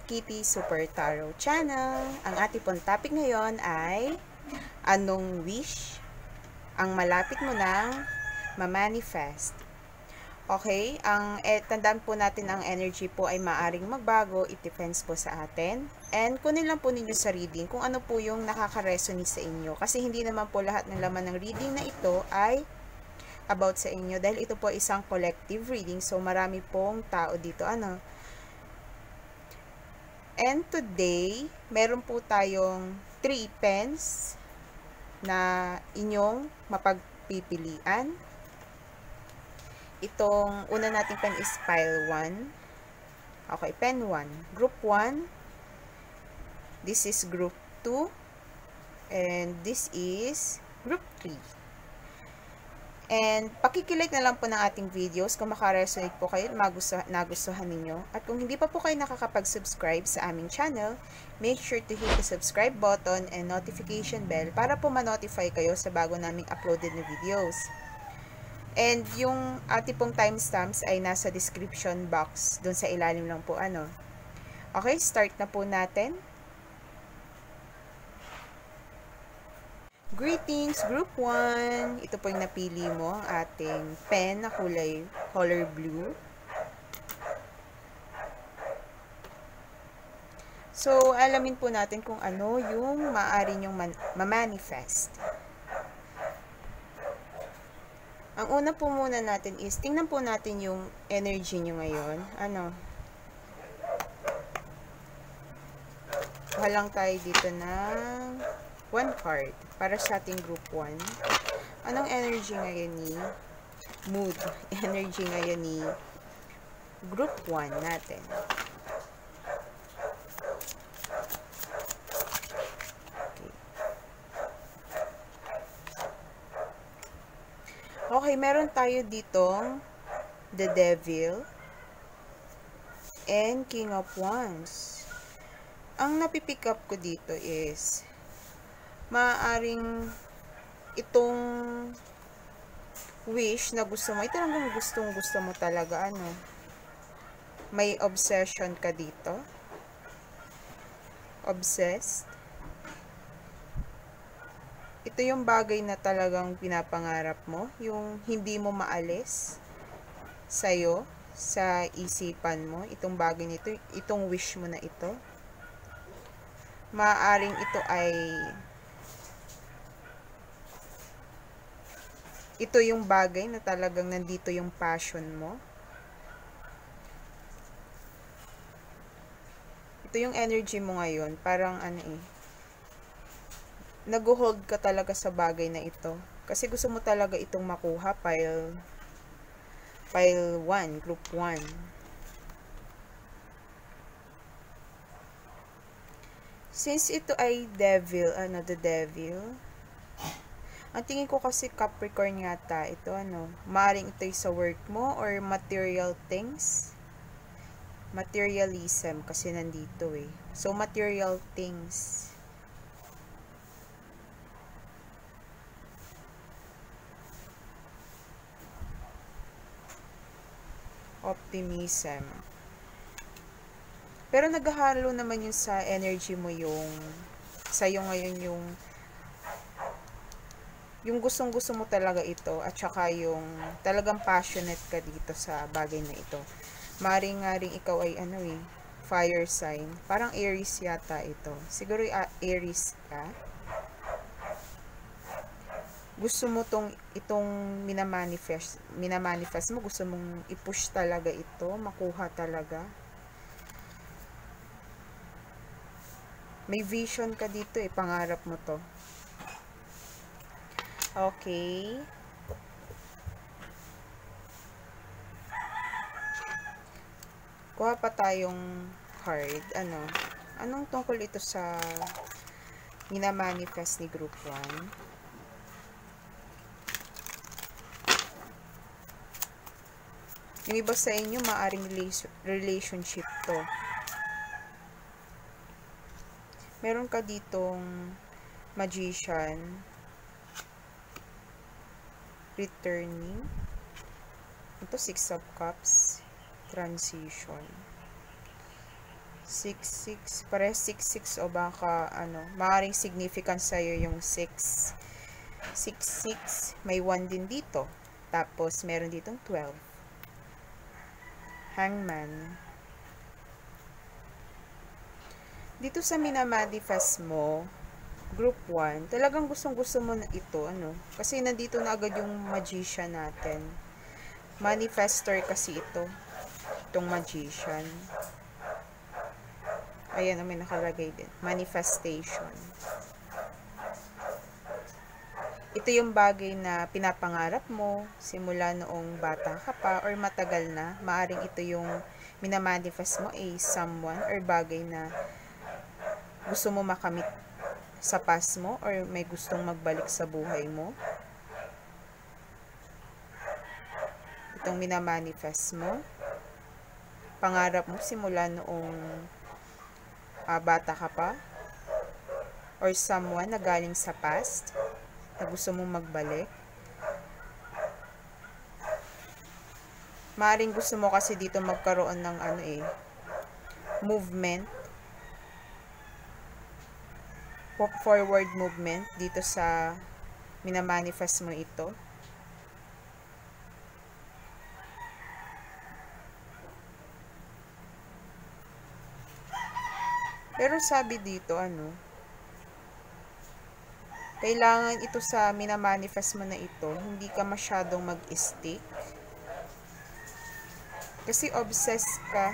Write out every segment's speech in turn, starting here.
Kitty Super Tarot Channel. Ang ating pong topic ngayon ay anong wish ang malapit mo nang ma-manifest? Okay, tandaan po natin ang energy po ay maaring magbago, it depends po sa atin. And kunin lang po ninyo sa reading kung ano po yung nakaka-resonate sa inyo. Kasi hindi naman po lahat ng laman ng reading na ito ay about sa inyo. Dahil ito po isang collective reading. So marami pong tao dito. And today, meron po tayong 3 pens na inyong mapagpipilian. Itong una nating pen is pile 1. Okay, pen 1. Group 1. This is group 2. And this is group 3. And pakikilike na lang po ng ating videos kung makaresonate po kayo at nagustuhan ninyo. At kung hindi pa po kayo nakakapag-subscribe sa aming channel, make sure to hit the subscribe button and notification bell para po ma-notify kayo sa bago naming uploaded na videos. And yung ating pong timestamps ay nasa description box, dun sa ilalim lang po Okay, start na po natin. Greetings, Group 1! Ito po yung napili mo, ang ating pen na color blue. So, alamin po natin kung ano yung maaari nyong ma-manifest. Ang una po muna natin is, tingnan po natin yung energy nyo ngayon. Kuha lang tayo dito ng 1 card para sa ating group 1. Anong energy ngayon ni mood? Energy ngayon ni group 1 natin. Okay, meron tayo ditong the Devil and King of Wands. Ang napipick up ko dito is maaaring itong wish na gusto mo, ito lang gusto mo talaga, may obsession ka dito. Obsessed. Ito yung bagay na talagang pinapangarap mo, yung hindi mo maalis sa'yo, sa isipan mo, itong bagay nito, itong wish mo na ito. Maaaring ito yung bagay na talagang nandito yung passion mo. Ito yung energy mo ngayon, parang nag-hold ka talaga sa bagay na ito. Kasi gusto mo talaga itong makuha, pile 1, group 1. Since ito ay devil, the devil, ang tingin ko kasi Capricorn yata ito, maaaring ito sa work mo or material things. Materialism kasi nandito So, material things. Optimism. Pero naghahalo naman yun sa energy mo sa'yo ngayon yung gustong-gusto mo talaga ito at saka yung talagang passionate ka dito sa bagay na ito. Maring ikaw ay fire sign. Parang Aries yata ito. Siguro Aries ka. Gusto mo itong minamanifest mo, gusto mong i-push talaga ito, makuha talaga. May vision ka dito pangarap mo to. Okay. Kuha pa tayong card. Anong tungkol ito sa minamanifest ni group 1? Yung iba sa inyo, maaring relationship to. Meron ka ditong magician, returning, ito 6 of cups, transition, 6, 6. Pare 6, 6 o baka maaaring significant sa'yo yung 6. 6, 6. May 1 din dito. Tapos, meron ditong 12. Hangman. Dito sa minamanifest mo, Group 1, talagang gustong-gusto mo na ito, Kasi nandito na agad yung magician natin. Manifestor kasi ito. Itong magician. Ayan, may nakalagay din. Manifestation. Ito yung bagay na pinapangarap mo simula noong bata ka pa or matagal na. Maaring ito yung minamanifest mo someone or bagay na gusto mo makamit sa past mo or may gustong magbalik sa buhay mo. Itong minamanifest mo. Pangarap mo simula noong bata ka pa or someone na galing sa past na gusto mong magbalik. Maaring gusto mo kasi dito magkaroon ng movement, forward movement dito sa minamanifest mo ito. Pero sabi dito kailangan ito sa minamanifest mo na ito, hindi ka masyadong mag-stick. Kasi obsessed ka.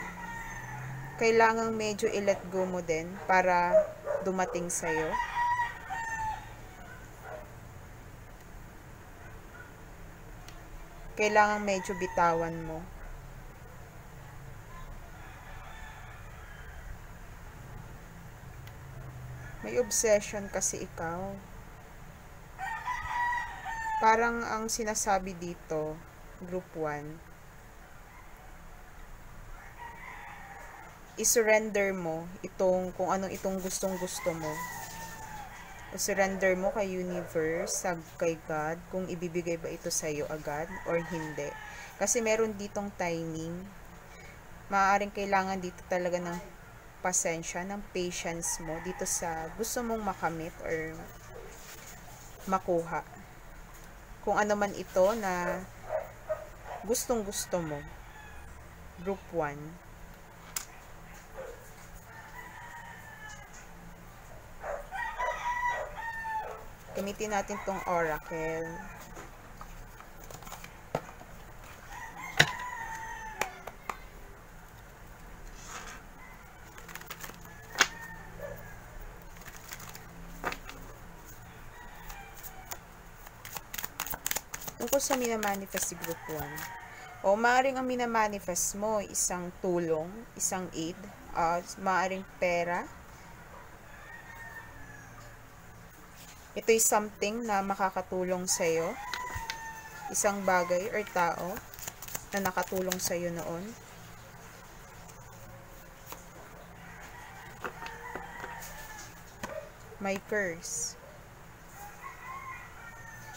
Kailangan medyo i-let go mo din para dumating sa'yo. Kailangan medyo bitawan mo. May obsession kasi ikaw. Parang ang sinasabi dito, Group 1, i-surrender mo kung anong itong gustong-gusto mo. I-surrender mo kay universe, kay God, kung ibibigay ba ito sa'yo agad or hindi. Kasi meron ditong timing. Maaaring kailangan dito talaga ng pasensya, ng patience mo dito sa gusto mong makamit or makuha. Kung ano man ito na gustong-gusto mo. Group 1. Gamitin natin tong oracle. Tungkol sa minamanifest si Group 1. O maaaring ang minamanifest mo isang tulong, isang aid, maaaring pera. Ito'y something na makakatulong sa'yo. Isang bagay or tao na nakatulong sa'yo noon. May curse.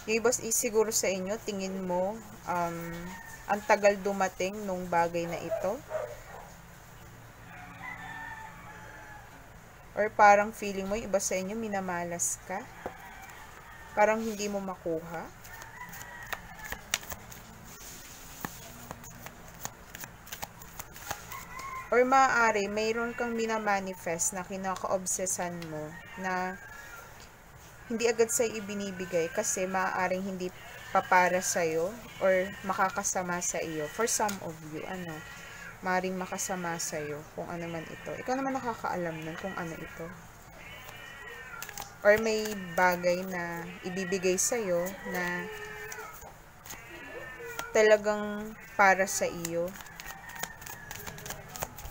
Yung iba siguro sa inyo, tingin mo, ang tagal dumating nung bagay na ito. Or parang feeling mo, yung iba sa inyo, minamalas ka. Parang hindi mo makuha. Or maaari, mayroon kang minamanifest na kinaka-obsessan mo na hindi agad sa'yo ibinibigay kasi maaaring hindi papara sa'yo or makakasama sa iyo. For some of you, maaaring makasama sa'yo kung ano man ito. Ikaw naman nakakaalam nun kung ano ito. Or may bagay na ibibigay sa'yo na talagang para sa iyo.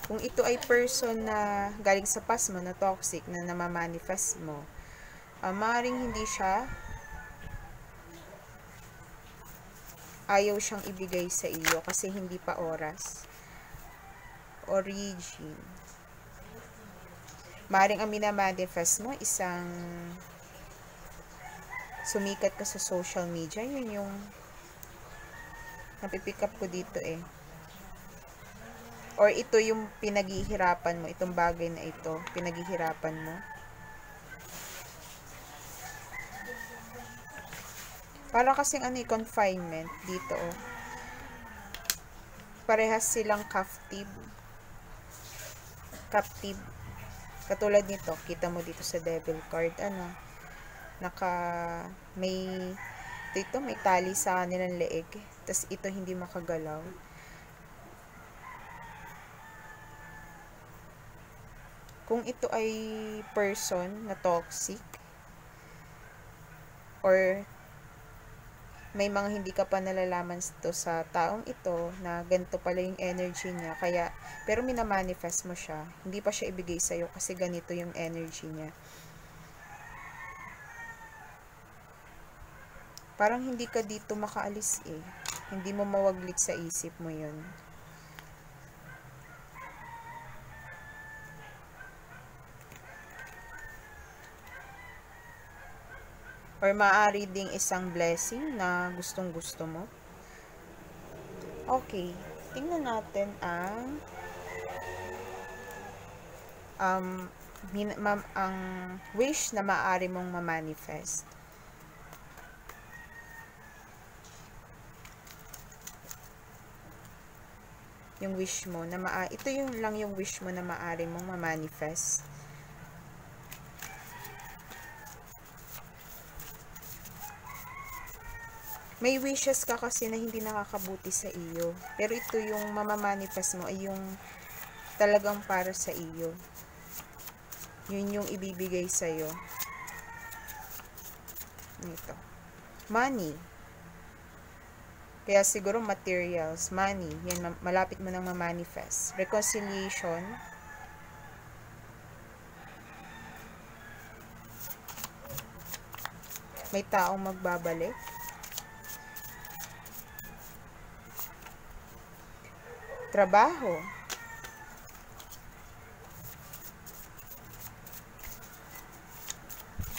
Kung ito ay person na galing sa past mo, na toxic, na namamanifest mo, maaaring hindi siya, ayaw siyang ibigay sa iyo kasi hindi pa oras. Origin. Maaaring ang minamanifest mo, isang sumikat ka sa social media. Yun yung napipick up ko dito Or ito yung pinaghihirapan mo, itong bagay na ito, pinaghihirapan mo. Para kasing confinement dito, oh. Parehas silang captive. Katulad nito, kita mo dito sa devil card, may tali sa kanilang leeg. Tas ito hindi makagalaw. Kung ito ay person na toxic, or may mga hindi ka pa nalalaman to sa taong ito na ganito pala yung energy niya, pero minamanifest mo siya, hindi pa siya ibigay sa'yo kasi ganito yung energy niya. Parang hindi ka dito makaalis eh. Hindi mo mawaglit sa isip mo yun. Or maaari ding isang blessing na gustong-gusto mo. Okay, tingnan natin ang wish na maaari mong ma-manifest. Yung wish mo na ito yung lang yung wish mo na maaari mong ma-manifest. May wishes ka kasi na hindi nakakabuti sa iyo. Pero ito yung mamamanifest mo ay yung talagang para sa iyo. Yun yung ibibigay sa iyo. Ito. Money. Kaya siguro materials, money. Yan, malapit mo nang ma-manifest. Reconciliation. May taong magbabalik. Trabaho.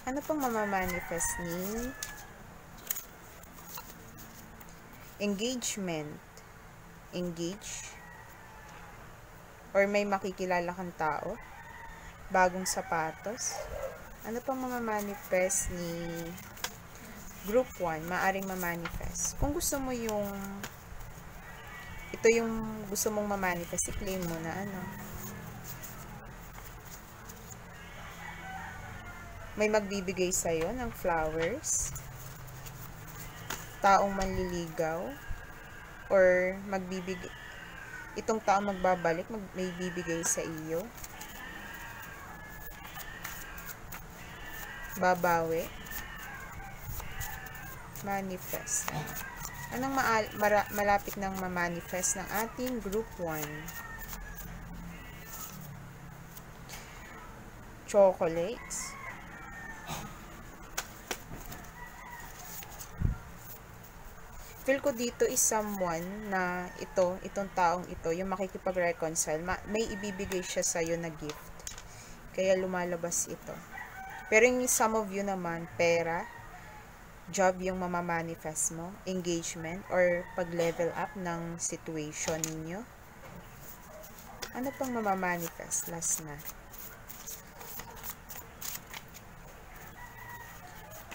Ano pang mamamanifest ni? Engagement. Engage. Or may makikilala kang tao. Bagong sapatos. Ano pang mamamanifest ni Group 1? Maaring mamanifest. Kung gusto mo ito yung gusto mong ma-manifest, i-claim mo na may magbibigay sa'yo ng flowers, taong manliligaw, or itong taong magbabalik, may bibigay sa iyo, babawi, manifest. Anong malapit ng ma-manifest ng ating Group 1? Chocolates. Feel ko dito is someone na itong taong ito, yung makikipag-reconcile, may ibibigay siya sa'yo na gift. Kaya lumalabas ito. Pero yung some of you naman, pera, job yung mamamanifest mo, engagement, or pag-level up ng situation ninyo. Ano pang mamamanifest? Last na.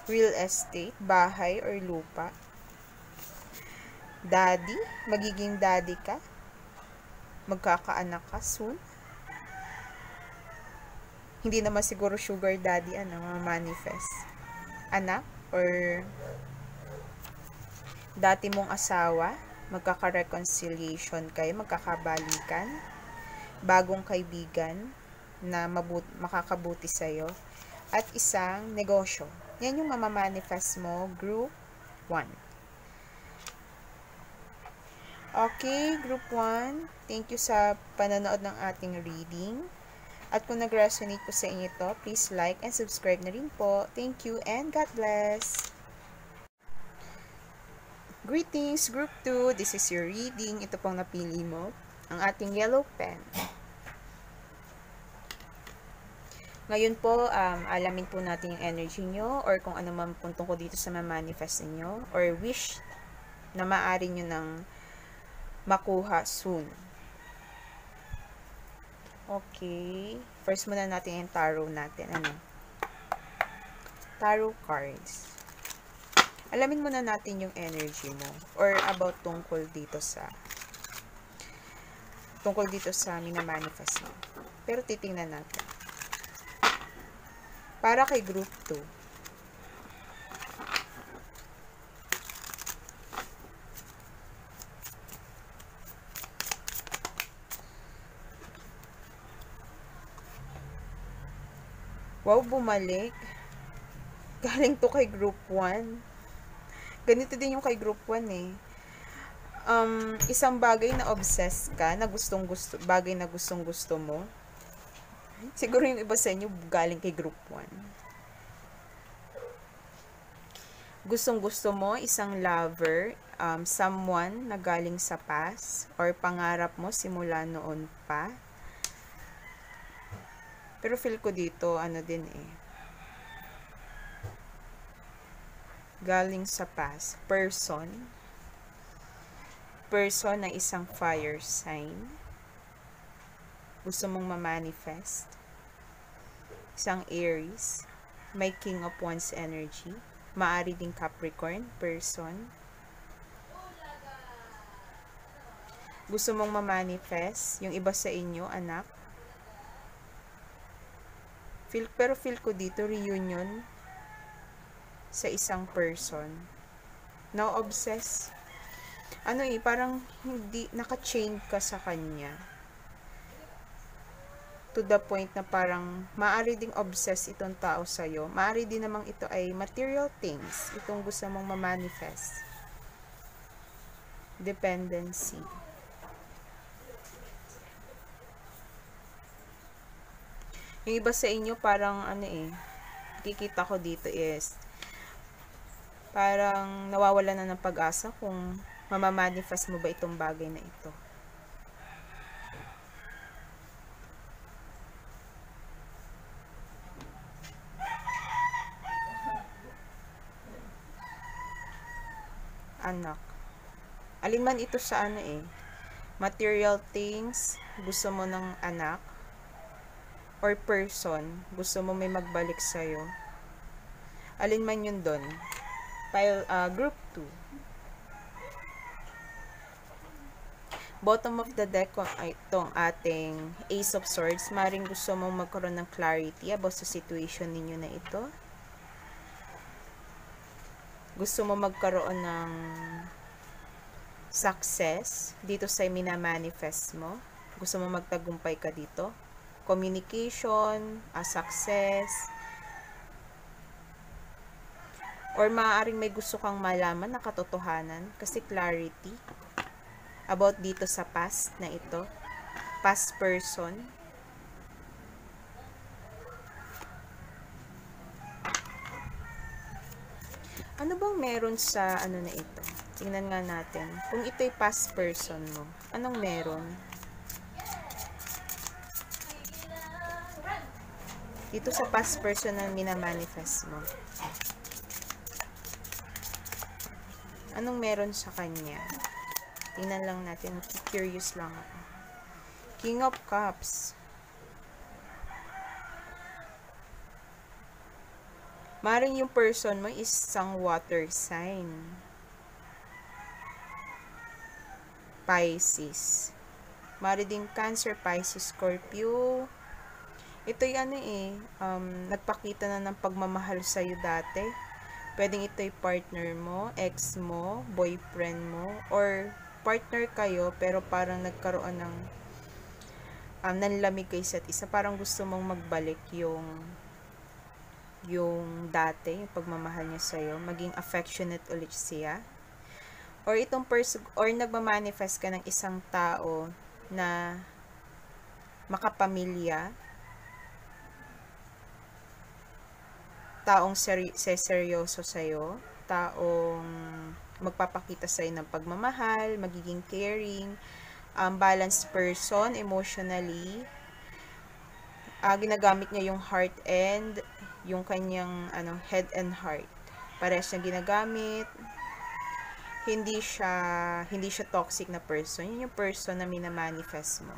Real estate, bahay or lupa. Daddy, magiging daddy ka. Magkakaanak ka soon. Hindi naman siguro sugar daddy, mamamanifest. Anak, or dati mong asawa, magkaka-reconciliation kayo, magkakabalikan, bagong kaibigan na makakabuti sa'yo, at isang negosyo. Yan yung mamamanifest mo, Group 1. Okay, Group 1, thank you sa panonood ng ating reading. At kung nag-resonate po sa inyo ito, please like and subscribe na rin po. Thank you and God bless! Greetings, Group 2. This is your reading. Ito pong napili mo, ang ating yellow pen. Ngayon po, alamin po natin yung energy nyo or kung ano man po tungkol dito sa ma-manifest ninyo or wish na maaari nyo nang makuha soon. Okay. First muna natin yung tarot natin. Ano? Tarot cards. Alamin muna natin yung energy mo or about tungkol dito sa minamanifest mo. Pero titingnan natin. Para kay group 2. Wow, bumalik. Galing to kay group 1. Ganito din yung kay group 1 eh. Isang bagay na obsessed ka, na bagay na gustong gusto mo. Siguro yung iba sa inyo galing kay group 1. Gustong gusto mo, isang lover, someone na galing sa past, or pangarap mo simula noon pa. Pero feel ko dito, ano din eh. Galing sa past. Person na isang fire sign. Gusto mong ma-manifest. Isang Aries. May King of Wands energy. Maari ding Capricorn person. Gusto mong ma-manifest. Yung iba sa inyo, anak. Pero feel ko dito, reunion sa isang person. No obsess. Ano eh, parang hindi, naka-chain ka sa kanya. To the point na parang, maaari ding obsess itong tao sa'yo. Maaari din namang ito ay material things. Itong gusto mong ma-manifest. Dependency. Yung iba sa inyo parang ano eh, kikita ko dito is parang nawawala na ng pag-asa kung mamamanifest mo ba itong bagay na ito. Anak. Alin man ito sa ano eh, material things, gusto mo ng anak, or person, gusto mo may magbalik sa'yo. Alin man yun doon. Group 2. Bottom of the deck ay itong ating Ace of Swords. Maring gusto mong magkaroon ng clarity about sa situation ninyo na ito. Gusto mo magkaroon ng success dito sa minamanifest mo. Gusto mo magtagumpay ka dito. Communication, success, or maaaring may gusto kang malaman na katotohanan kasi clarity about dito sa past na ito, past person. Ano bang meron sa ano na ito? Tingnan nga natin. Kung ito'y past person mo, anong meron? Dito sa past person na minamanifest mo. Anong meron sa kanya? Tingnan lang natin. Curious lang ako. King of Cups. Maring yung person mo is isang water sign. Pisces. Maring din Cancer, Pisces, Scorpio. Ito'y ano eh, nagpakita na ng pagmamahal sa'yo dati. Pwedeng ito'y partner mo, ex mo, boyfriend mo, or partner kayo, pero parang nagkaroon ng nanlamig kayo isa't isa. Parang gusto mong magbalik yung dati, yung pagmamahal niya sa'yo, maging affectionate ulit siya. Or itong person, or nagmamanifest ka ng isang tao na makapamilya, taong seryoso sa'yo, taong magpapakita sa'yo ng pagmamahal, magiging caring, balanced person, emotionally, ginagamit niya yung heart and yung kanyang head and heart. Parehas niya ginagamit, hindi siya toxic na person. Yun yung person na minamanifest mo.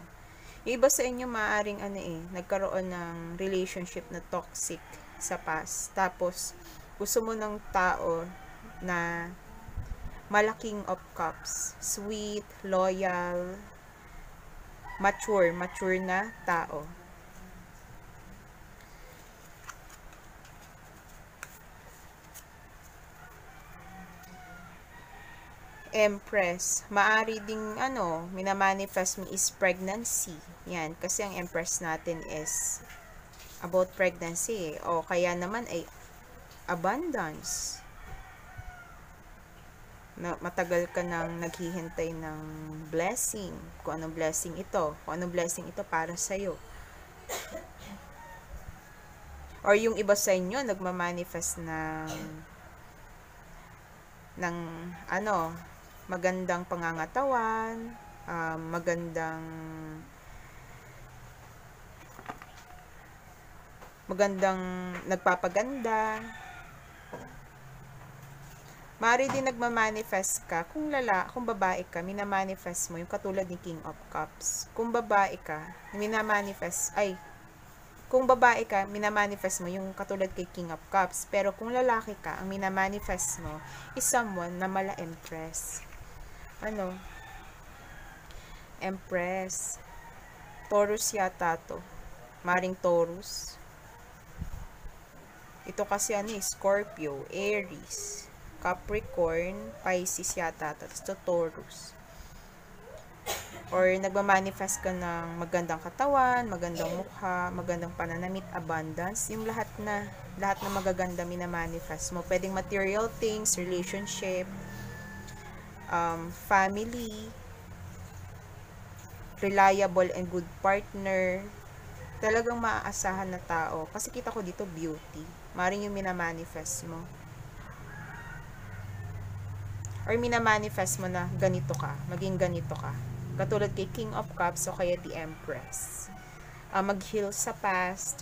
Yung iba sa inyo maaaring nagkaroon ng relationship na toxic sa past. Tapos, gusto mo ng tao na malaking of cups. Sweet, loyal, mature na tao. Empress, maari ding minamanifest mo is pregnancy. Yan, kasi ang Empress natin is about pregnancy. O kaya naman ay abundance. Na matagal ka nang naghihintay ng blessing. Kung anong blessing ito. Kung anong blessing ito para sa'yo. Or yung iba sa inyo, nagmamanifest ng magandang pangangatawan, magandang nagpapaganda. Maaari din nagmamanifest ka, kung babae ka, minamanifest mo yung katulad ni King of Cups. Kung babae ka, minamanifest mo yung katulad kay King of Cups. Pero kung lalaki ka, ang minamanifest mo is someone na mala Empress. Empress. Taurus yata to. Maring Taurus. Ito kasi Scorpio, Aries, Capricorn, Pisces yata. Tapos ito Taurus. Or nagmamanifest ka ng magandang katawan, magandang mukha, magandang pananamit, abundance. Yung lahat na magaganda minamanifest mo. Pwedeng material things, relationship, family, reliable and good partner, talagang maaasahan na tao. Kasi kita ko dito beauty. Maring yung minamanifest mo. Or minamanifest mo na ganito ka, maging ganito ka. Katulad kay King of Cups o kaya the Empress. Mag-heal sa past.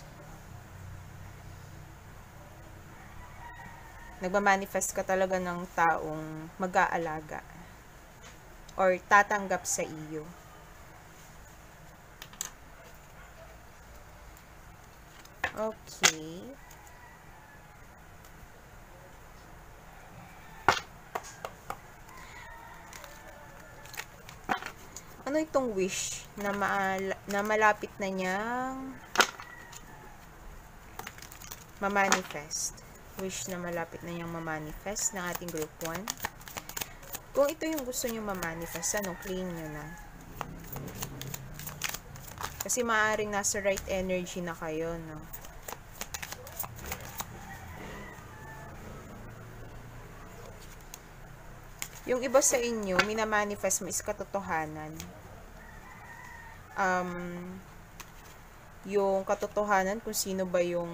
Nagmamanifest ka talaga ng taong mag-aalaga or tatanggap sa iyo. Okay. Ano itong wish na malapit na niyang mamanifest? Wish na malapit na niyang mamanifest ng ating group 1. Kung ito yung gusto niyo mamanifest, claim nyo na. Kasi maaaring nasa right energy na kayo, no? Yung iba sa inyo, minamanifest mo is katotohanan. Yung katotohanan kung sino ba yung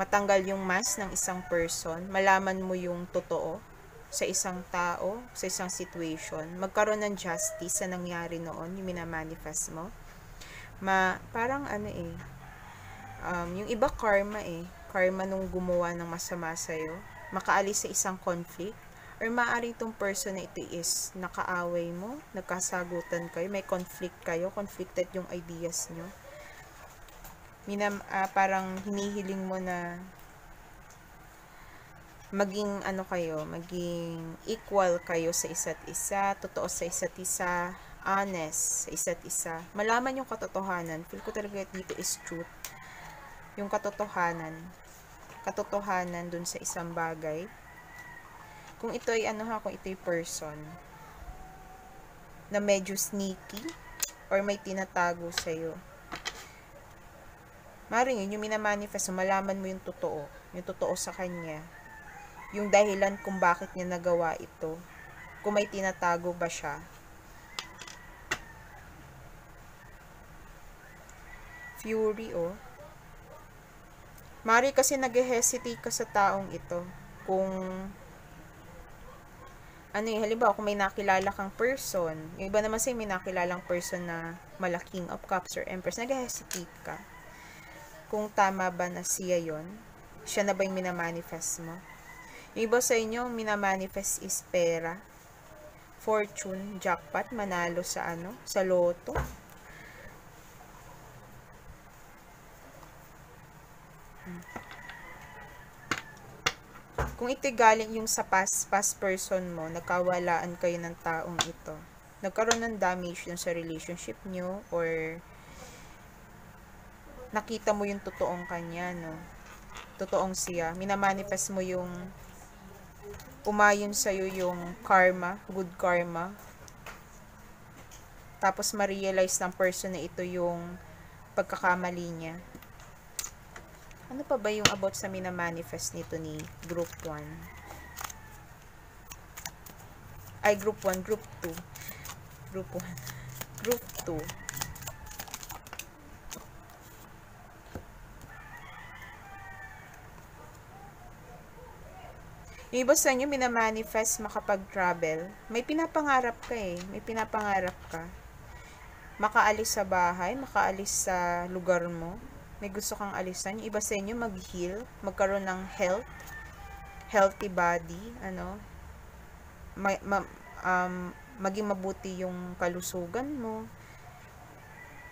matanggal yung mask ng isang person, malaman mo yung totoo sa isang tao, sa isang situation, magkaroon ng justice sa nangyari noon, yung minamanifest mo. Parang yung iba karma nung gumawa ng masama sa'yo, makaalis sa isang conflict, or maaari itong person na ito is nakaaway mo, nagkasagutan kayo, may conflict kayo, conflicted yung ideas nyo. Parang hinihiling mo na maging maging equal kayo sa isa't isa, totoo sa isa't isa, honest sa isa't isa. Malaman yung katotohanan. Feel ko talaga dito is truth. Yung katotohanan dun sa isang bagay. Kung ito ay kung ito ay person na medyo sneaky or may tinatago sa'yo, maring yun yung minamanifest, malaman mo yung totoo sa kanya, yung dahilan kung bakit niya nagawa ito, kung may tinatago ba siya. Fury, mari kasi nag-hesitate ka sa taong ito. Kung halimbawa, kung may nakilala kang person, yung iba naman may nakilalang person na malaking of cups or empress, nag-hesitate ka. Kung tama ba na siya yon, siya na ba yung minamanifest mo? Yung iba sa inyo, minamanifest is pera, fortune, jackpot, manalo sa sa loto. Kung ito galing yung sa past person mo, nagkawalaan kayo ng taong ito. Nagkaroon ng damage dun sa relationship nyo, or nakita mo yung totoong kanya, no? Totoong siya. Minamanifest mo yung umayon sa'yo yung karma, good karma. Tapos ma-realize ng person na ito yung pagkakamali niya. Ano pa ba yung about sa minamanifest nito ni Group 1? Ay, Group 1, Group 2. Group 1. Group 2. Yung iba sa inyo, minamanifest makapag-travel. May pinapangarap ka eh. May pinapangarap ka. Makaalis sa bahay, makaalis sa lugar mo. May gusto kang alisan. Yung iba sa inyo, mag-heal. Magkaroon ng healthy body. Maging mabuti yung kalusugan mo.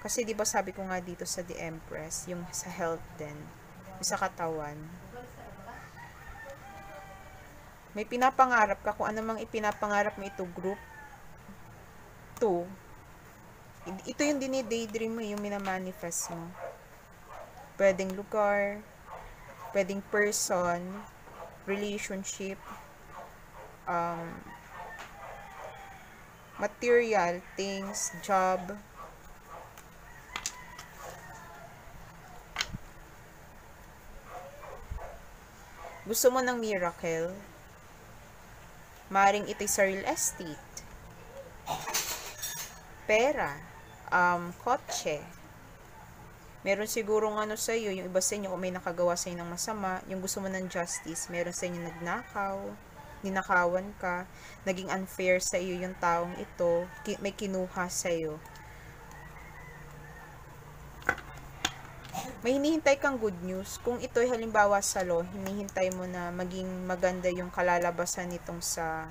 Kasi di ba sabi ko nga dito sa The Empress, yung sa health din. Yung sa katawan. May pinapangarap ka, kung ano mang ipinapangarap mo ito, Group 2. Ito yung dinidaydream mo, yung minamanifest mo. Pwedeng lugar, pwedeng person, relationship, material, things, job. Gusto mo ng miracle? Maring ito'y sa real estate, pera, kotse. Meron sigurong sa iyo, yung iba sa inyo, kung may nakagawa sa inyo ng masama, yung gusto mo ng justice, meron sa inyo nagnakaw, ninakawan ka, naging unfair sa iyo yung taong ito, may kinuha sa iyo. May hinihintay kang good news. Kung ito'y halimbawa sa law, hinihintay mo na maging maganda yung kalalabasan nitong sa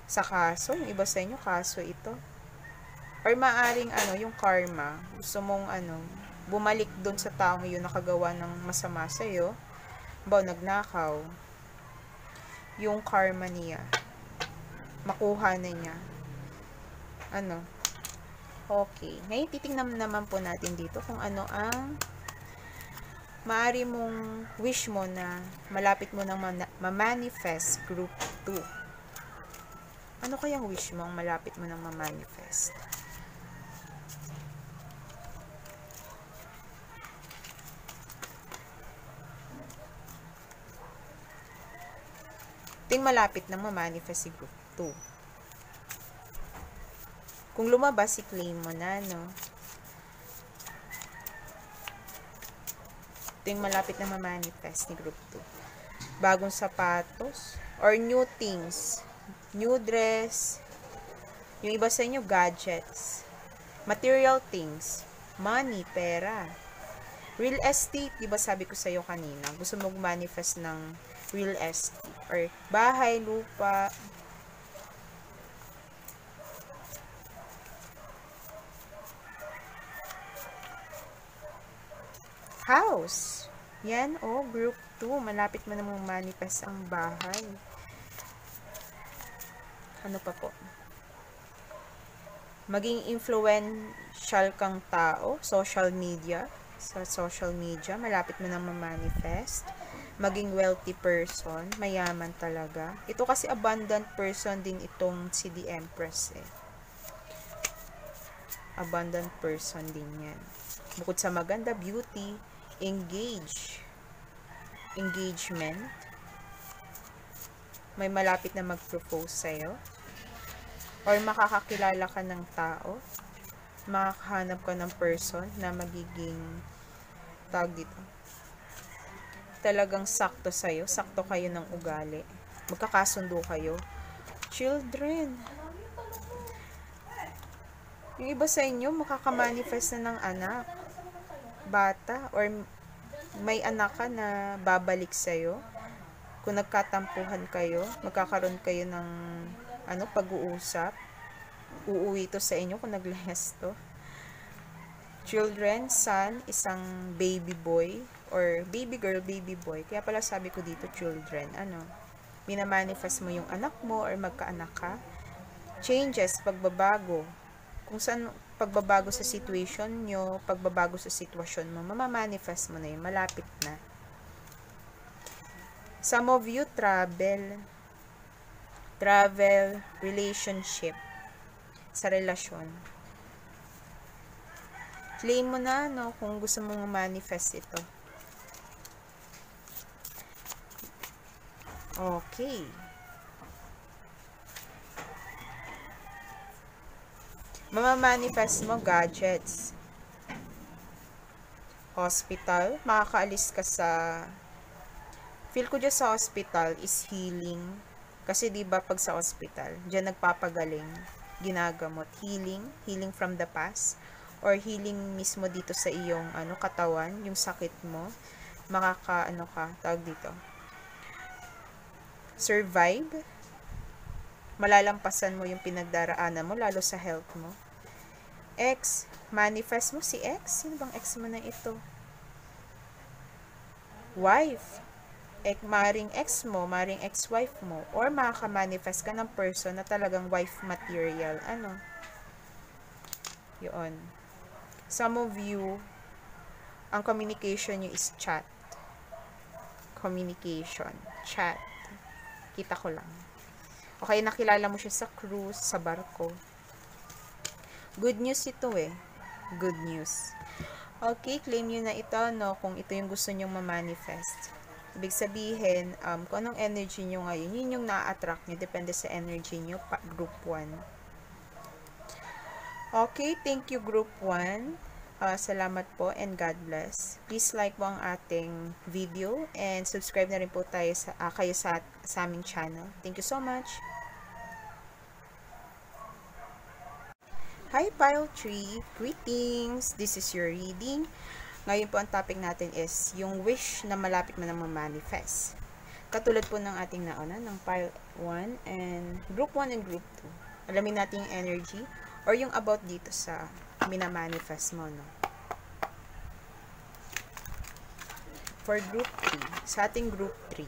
kaso. Yung iba sa inyo, kaso ito. Or maaring yung karma. Gusto mong bumalik doon sa taong yun nakagawa ng masama sa iyo. Nagnakaw. Yung karma niya. Makuha na niya. Okay. Ngayon, titingnan naman po natin dito kung ano ang maaari mong wish mo na malapit mo nang ma-manifest, Group 2. Ano kayang wish mo ang malapit mo nang ma-manifest? Ting malapit nang ma-manifest si Group 2. Kung lumabas, i-claim mo na, no? Ito yung malapit na ma-manifest ni Group 2. Bagong sapatos, or new things. New dress. Yung iba sa inyo, gadgets. Material things. Money, pera. Real estate, di ba sabi ko sa iyo kanina? Gusto mo manifest ng real estate. Or bahay, lupa, house. Yan, Group 2. Malapit mo namang manifest ang bahay. Ano pa po? Maging influential kang tao, social media. Sa social media, malapit mo nang ma-manifest. Maging wealthy person, mayaman talaga. Ito kasi abundant person din itong si The Empress eh. Abundant person din yan. Bukod sa maganda, beauty, engagement, may malapit na mag-propose sa'yo, or makakakilala ka ng tao, makakahanap ka ng person na magiging tawag dito, talagang sakto sa'yo, sakto kayo ng ugali, magkakasundo kayo. Children, yung iba sa inyo makakamanifest na ng anak, bata, or may anak ka na babalik sa'yo. Kung nagkatampuhan kayo, magkakaroon kayo ng pag-uusap. Uuwi to sa inyo kung naglayas to. Children, son, isang baby boy, or baby girl, baby boy. Kaya pala sabi ko dito, children. Ano? Minamanifest mo yung anak mo or magkaanak ka. Changes, pagbabago. Kung saan pagbabago sa situation nyo, pagbabago sa sitwasyon mo, mamamanifest mo na yun. Malapit na. Some of you, travel. Travel, relationship. Sa relasyon. Claim mo na, no, kung gusto mong manifest ito. Okay. Mamamanifest mo gadgets. Hospital. Makakaalis ka sa... Feel ko dyan sa hospital is healing. Kasi diba pag sa hospital, dyan nagpapagaling, ginagamot. Healing. Healing from the past. Or healing mismo dito sa iyong katawan, yung sakit mo. Tawag dito. Survive. Malalampasan mo yung pinagdaraanan mo, lalo sa health mo. Ex, manifest mo si ex. Sino bang ex mo na ito? Wife. Maring ex mo, maring ex-wife mo. Or makaka-manifest ka ng person na talagang wife material. Yun. Some of you, ang communication nyo is chat. Communication. Chat. Kita ko lang. Okay, nakilala mo siya sa cruise, sa barko. Good news ito eh. Good news. Okay, claim nyo na ito, no, kung ito yung gusto nyong ma-manifest. Ibig sabihin, kung anong energy nyo ngayon, yun yung na-attract nyo. Depende sa energy nyo, group 1. Okay, thank you group 1. Salamat po and God bless. Please like po ang ating video and subscribe na rin po tayo kayo sa aming channel. Thank you so much. Hi Pile 3, greetings! This is your reading. Ngayon po ang topic natin is yung wish na malapit mo na ma-manifest. Katulad po ng ating nauna, ng Pile 1 and Group 1 and Group 2. Alamin natin yung energy or yung about dito sa minamanifest mo, no? For Group 3, sa ating Group 3.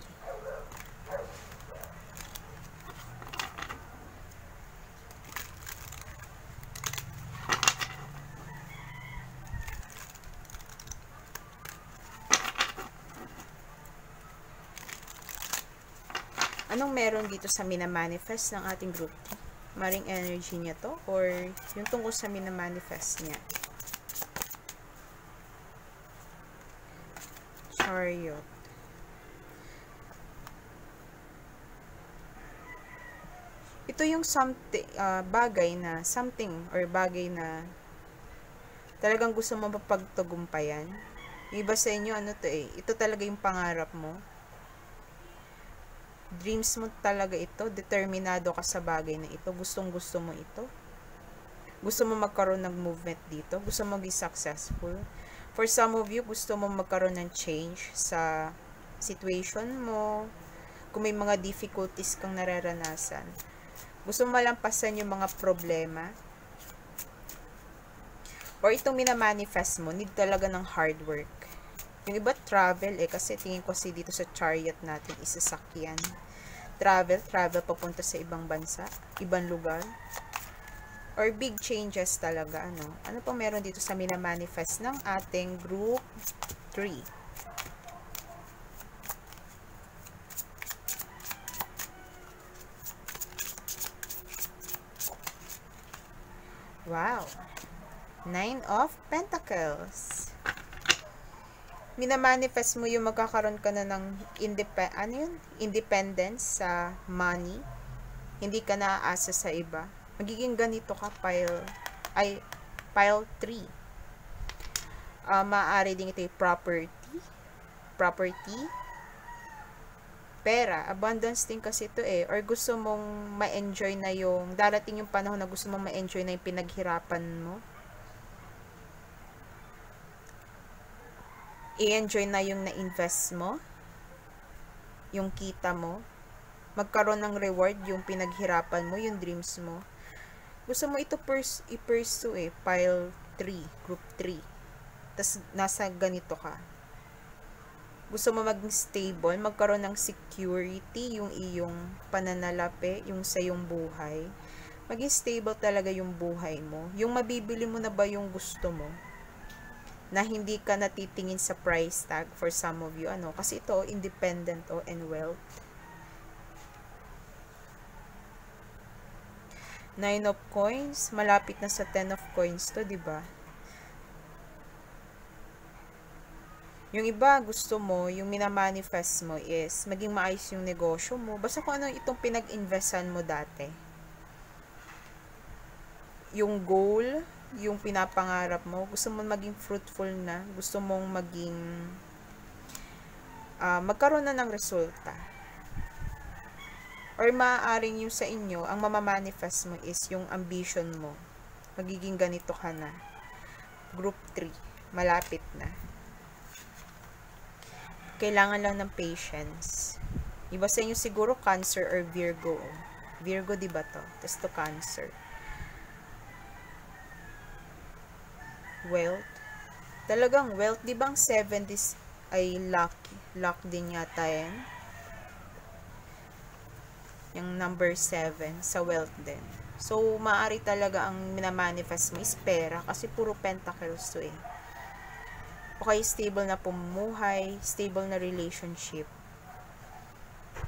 Anong meron dito sa minamanifest ng ating Group 3? Maring energy niya to or yung tungkol sa minamanifest niya. Chariot. Ito yung something, bagay na talagang gusto mo mapagtagumpayan. Iba sa inyo, ito talaga yung pangarap mo. Dreams mo talaga ito, determinado ka sa bagay na ito, gustong-gusto mo ito. Gusto mo magkaroon ng movement dito, gusto mo maging successful. For some of you, gusto mo magkaroon ng change sa situation mo, kung may mga difficulties kang nararanasan. Gusto mo malampasan yung mga problema. Or itong minamanifest mo, need talaga ng hard work. Yung iba travel kasi tingin ko dito sa chariot natin is sasakyan. Travel papunta sa ibang bansa, ibang lugar. Or big changes talaga, Ano pa meron dito sa minamanifest ng ating Group 3? Wow! 9 of Pentacles. Minamanifest mo yung magkakaroon ka na ng independence sa money. Hindi ka naaasa sa iba. Magiging ganito ka, Pile 3. Maaari din ito yung property, pera, abundance din kasi ito or gusto mong ma-enjoy na yung, darating yung panahon na gusto mong ma-enjoy na yung pinaghirapan mo. I-enjoy na yung na-invest mo, yung kita mo, magkaroon ng reward yung pinaghirapan mo, yung dreams mo. Gusto mo ito i-pursue Pile Group 3. Tas nasa ganito ka. Gusto mo maging stable, magkaroon ng security, yung iyong pananalapi, yung sa iyong buhay. Maging stable talaga yung buhay mo. Yung mabibili mo na ba yung gusto mo? Na hindi ka natitingin sa price tag for some of you. Kasi ito, independent and wealth. 9 of coins, malapit na sa 10 of coins to, 'di ba? Yung iba, gusto mo, yung minamanifest mo is maging maayos yung negosyo mo. Basta kung ano itong pinag-investan mo dati. Yung goal, yung pinapangarap mo, gusto mo maging fruitful na, gusto mong maging magkaroon na ng resulta. Or maaaring yung sa inyo, ang mamamanifest mo is yung ambition mo. Magiging ganito ka na. Group 3, malapit na. Kailangan lang ng patience. Iba sa inyo siguro Cancer or Virgo. Virgo, di ba to? Tapos to Cancer. Wealth. Talagang wealth. Di ba ang 70s ay lucky? Luck din yata yan. Yung number 7 sa wealth din. So, maaari talaga ang minamanifest mo is pera kasi puro pentacles to eh. Okay, stable na pamumuhay, stable na relationship.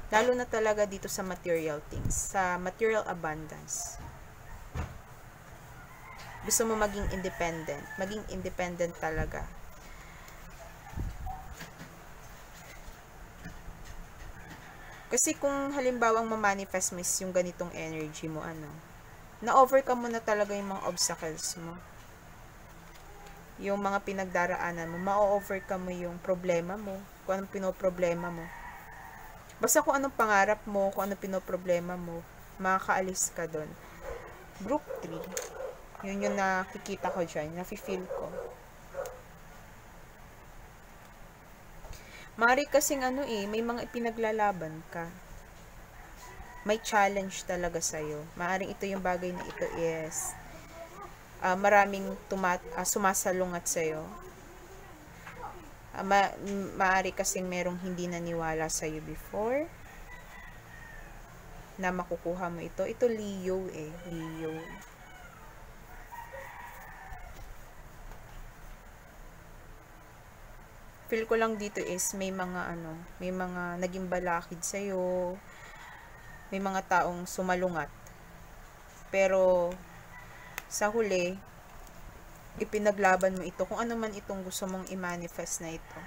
Lalo na talaga dito sa material things, sa material abundance. Gusto mo maging independent talaga. Kasi kung halimbawang ma-manifest mo is yung ganitong energy mo, na-overcome mo na talaga yung mga obstacles mo. Yung mga pinagdaraanan mo, ma-overcome mo yung problema mo, kung anong pinoproblema mo. Basta kung anong pangarap mo, kung anong pinoproblema mo, makakaalis ka doon. Group 3. Yun yung nakikita ko dyan, nafe-feel ko. Mari kasing may mga ipinaglalaban ka. May challenge talaga sa'yo. Maaring ito yung bagay na ito is maraming sumasalungat sa'yo. Maari kasing merong hindi naniwala sa'yo before na makukuha mo ito. Ito Leo Leo. Feel ko lang dito is may mga naging balakid sa'yo, may mga taong sumalungat. Pero sa huli, ipinaglaban mo ito kung ano man itong gusto mong i-manifest na ito.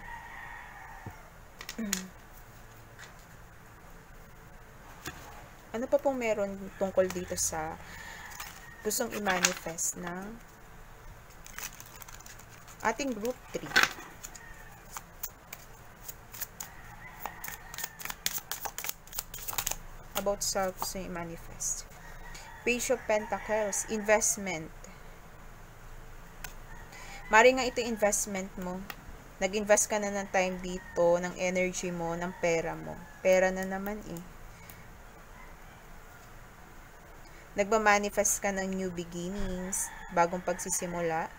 Ano pa pong meron tungkol dito sa gustong i-manifest ng ating group 3? About sa gusto yung i-manifest. Page of Pentacles, investment. Mari nga ito investment mo. Nag-invest ka na ng time dito, ng energy mo, ng pera mo. Pera na naman Nagmamanifest ka ng new beginnings, bagong pagsisimula.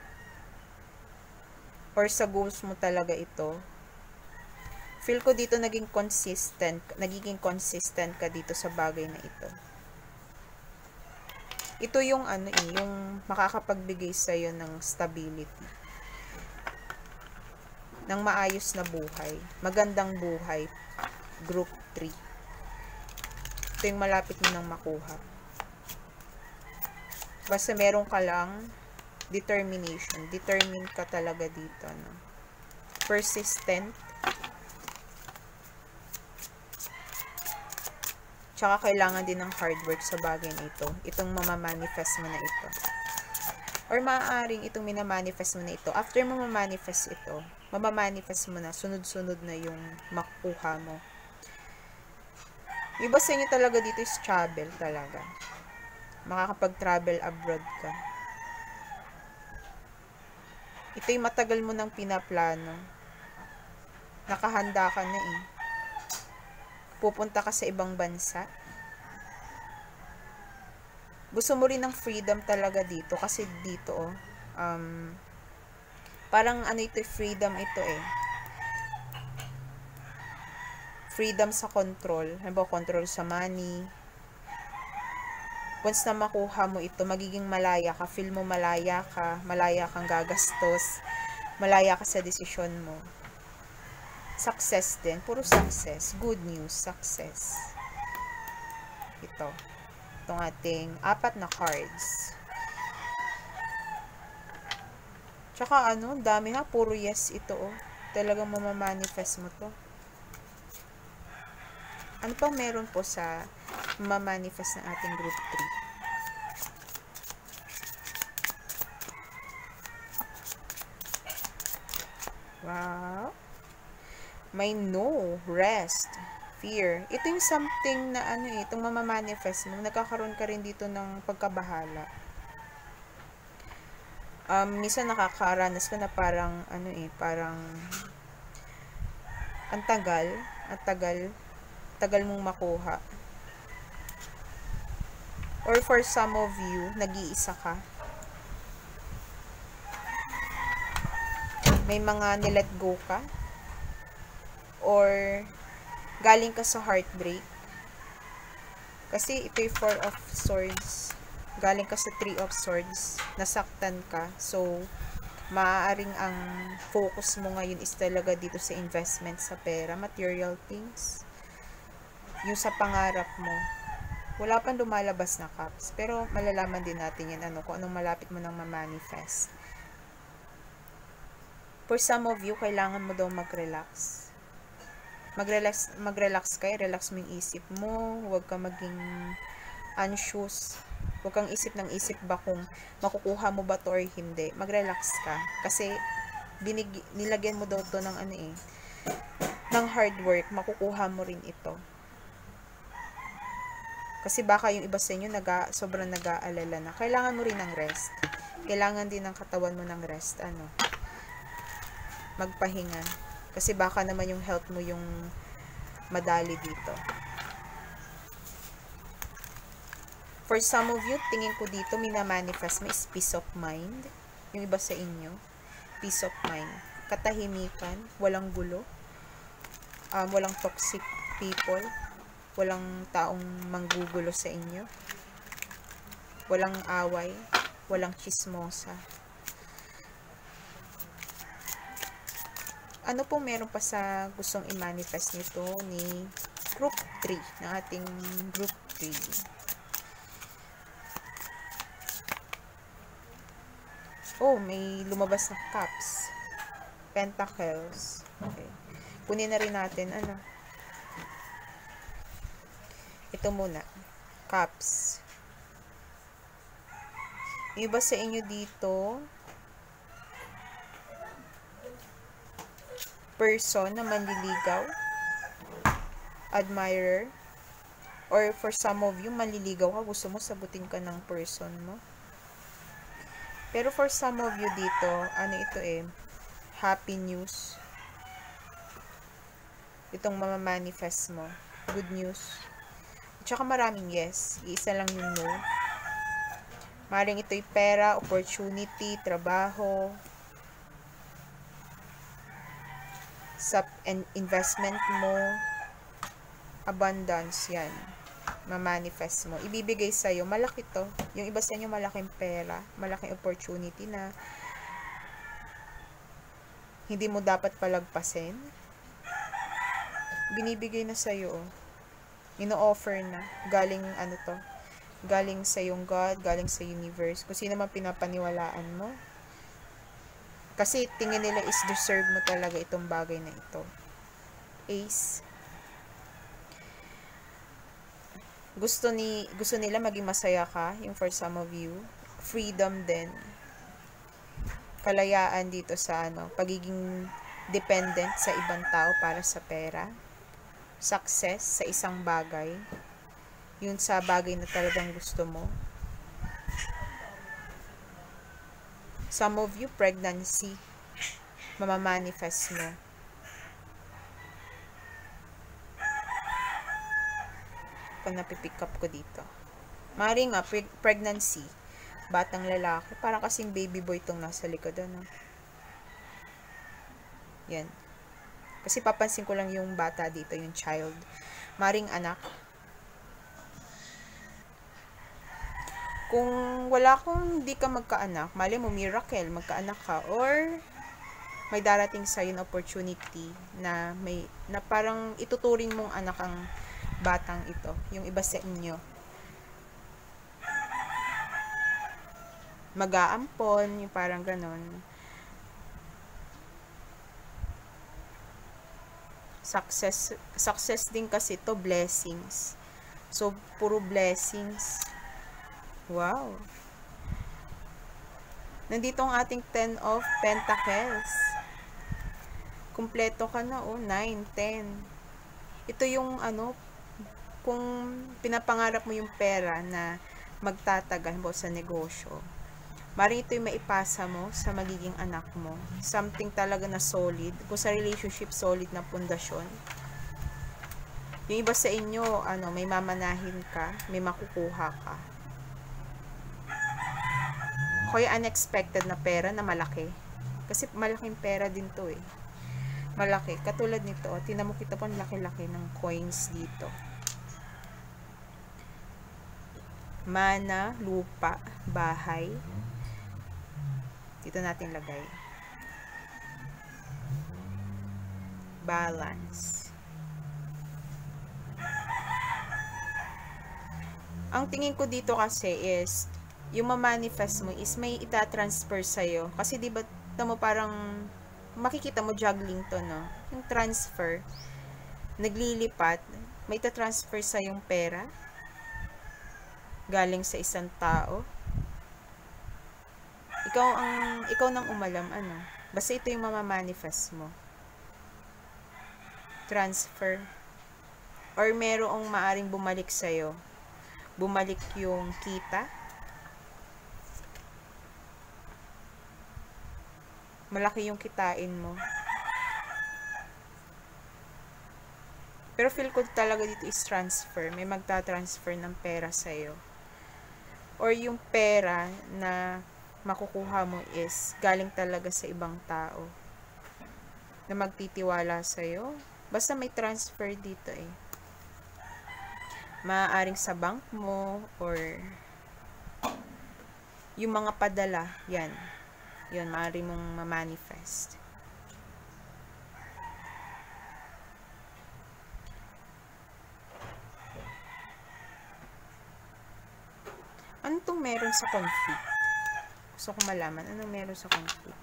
Or sa goals mo talaga ito. Feel ko dito nagiging consistent ka dito sa bagay na ito. Ito yung yung makakapagbigay sa iyo ng stability. Ng maayos na buhay, magandang buhay, group 3. Ito yung malapit mo nang makuha. Basta meron ka lang determination, determined ka talaga dito, persistent. Tsaka kailangan din ng hard work sa bagay na ito. Itong mamamanifest mo na ito. Or maaaring itong minamanifest mo na ito. After mo mamanifest ito, mamamanifest mo na, sunod-sunod na yung makukuha mo. Iba sa inyo talaga dito is travel talaga. Makakapag-travel abroad ka. Ito yung matagal mo nang pinaplano. Nakahanda ka na Pupunta ka sa ibang bansa. Gusto mo rin ng freedom talaga dito kasi dito parang ano ito, freedom ito eh. Freedom sa control. Halimbawa, control sa money. Once na makuha mo ito, magiging malaya ka. Feel mo malaya ka. Malaya kang gagastos. Malaya ka sa desisyon mo. Success din. Puro success. Good news. Success. Ito. Itong ating 4 na cards. Tsaka ano, dami ha. Puro yes ito oh. Talagang mamamanifest mo to. Ano pang meron po sa mamamanifest ng ating group 3? Wow. May no, rest, fear. Ito yung something na ano eh, itong mamamanifest mo, nagkakaroon ka rin dito ng pagkabahala. Minsan nakakaranas ka na parang, ano eh, parang, ang tagal mong makuha. Or for some of you, nag-iisa ka. May mga nilet go ka. Or galing ka sa heartbreak. Kasi ito yung 4 of Swords. Galing ka sa 3 of Swords. Nasaktan ka. So, maaaring ang focus mo ngayon is talaga dito sa investment sa pera, material things. Yung sa pangarap mo. Wala pang lumalabas na cups. Pero malalaman din natin yan kung anong malapit mo nang ma-manifest. For some of you, kailangan mo daw mag-relax. Mag-relax kayo, relax mo yung isip mo, huwag ka maging anxious, huwag kang isip ng isip ba kung makukuha mo ba to or hindi. Mag-relax ka, kasi nilagyan mo daw to ng ano eh, ng hard work, makukuha mo rin ito. Kasi baka yung iba sa inyo sobrang nag-aalala na. Kailangan mo rin ng rest. Kailangan din ng katawan mo ng rest, magpahinga. Kasi baka naman yung health mo yung madali dito. For some of you, tingin ko dito, minamanifest mo is peace of mind. Yung iba sa inyo, peace of mind. Katahimikan, walang gulo, walang toxic people, walang taong manggugulo sa inyo, walang away, walang chismosa. Ano po meron pa sa gustong i-manifest nito ni group 3, ng ating group 3? Oh, may lumabas na cups. Pentacles. Okay. Kunin na rin natin, ito muna. Cups. Yung iba sa inyo dito, person na manliligaw, admirer, or for some of you, manliligaw ka, gusto mo sagutin ka ng person mo. Pero for some of you dito, ito happy news. Itong mamamanifest mo. Good news. At saka maraming yes. Iisa lang yung no. Maring ito'y pera, opportunity, trabaho, sa investment mo, abundance, yan, ma-manifest mo. Ibibigay sa'yo, malaki to. Yung iba sa inyo, malaking pera, malaking opportunity na hindi mo dapat palagpasin. Binibigay na sa'yo, ino-offer na. Galing, galing sa yung God, galing sa universe. Kung sino man pinapaniwalaan mo. Kasi tingin nila is deserve mo talaga itong bagay na ito. Ace. Gusto nila maging masaya ka, yung for some of you. Freedom din. Kalayaan dito sa pagiging dependent sa ibang tao para sa pera. Success sa isang bagay. Yun sa bagay na talagang gusto mo. Some of you, pregnancy, mamamanifest mo. Kung napipick up ko dito. Maring pregnancy. batang lalaki. Parang kasing baby boy itong nasa likod, ano. Yan. Kasi papansin ko lang yung bata dito, yung child. Maring anak. Kung wala kung hindi ka magkaanak, mali mo miracle, magkaanak ka, or may darating sa yun opportunity na parang ituturing mong anak ang batang ito, yung iba sa inyo. Mag-aampon, yung parang ganon. Success din kasi to, blessings. So, puro blessings. Wow. Nandito ang ating 10 of Pentacles. Kumpleto ka na, 9, 10. Ito yung kung pinapangarap mo yung pera na magtatagal mo sa negosyo. Maring ito yung maipasa mo sa magiging anak mo. Something talaga na solid. Kung sa relationship, solid na pundasyon. Yung iba sa inyo, may mamanahin ka, may makukuha ka. Kaya unexpected na pera na malaki. Kasi malaking pera din to eh. Malaki. Katulad nito, tinan mo kita po laki-laki ng coins dito. Mana, lupa, bahay. Dito natin lagay. Balance. Ang tingin ko dito kasi is yung ma-manifest mo is may ita-transfer sa'yo. Kasi diba, mo parang makikita mo juggling to, no? Yung transfer, naglilipat, may ita-transfer sa yung pera galing sa isang tao. Ikaw nang umalam, basta ito yung mama-manifest mo. Transfer. Or merong maaring bumalik sa'yo. Bumalik yung kita. Malaki yung kitain mo. Pero feel ko talaga dito is transfer. May magta-transfer ng pera sa'yo. Or yung pera na makukuha mo is galing talaga sa ibang tao. Na magtitiwala sa'yo. Basta may transfer dito eh. Maaaring sa bank mo or yung mga padala. Yan. Yun, maaari mong ma-manifest. Ano itong meron sa conflict? Gusto ko malaman, anong meron sa conflict?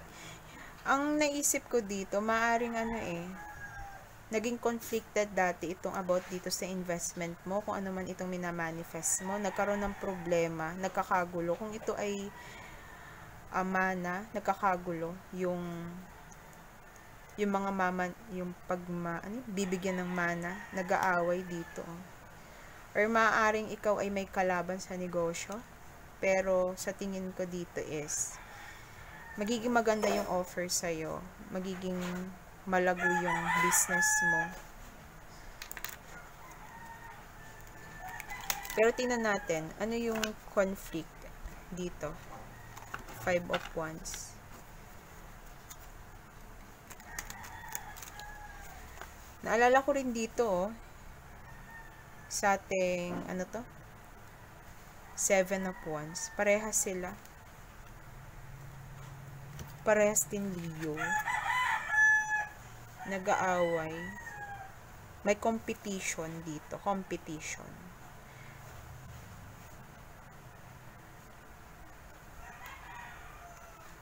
Ang naisip ko dito, maaaring naging conflicted dati itong about dito sa investment mo, kung ano man itong minamanifest mo, nagkaroon ng problema, nagkakagulo, kung ito ay mana, nagkakagulo, yung mga yung bibigyan ng mana, nag-aaway dito. Or maaaring ikaw ay may kalaban sa negosyo, pero sa tingin ko dito is, magiging maganda yung offer sa'yo, magiging malago yung business mo. Pero tingnan natin, ano yung conflict dito? 5 of Wands. Naalala ko rin dito, sa ating, 7 of Wands. Parehas sila. Parehas din Leo. Nag-aaway. May competition dito. Competition.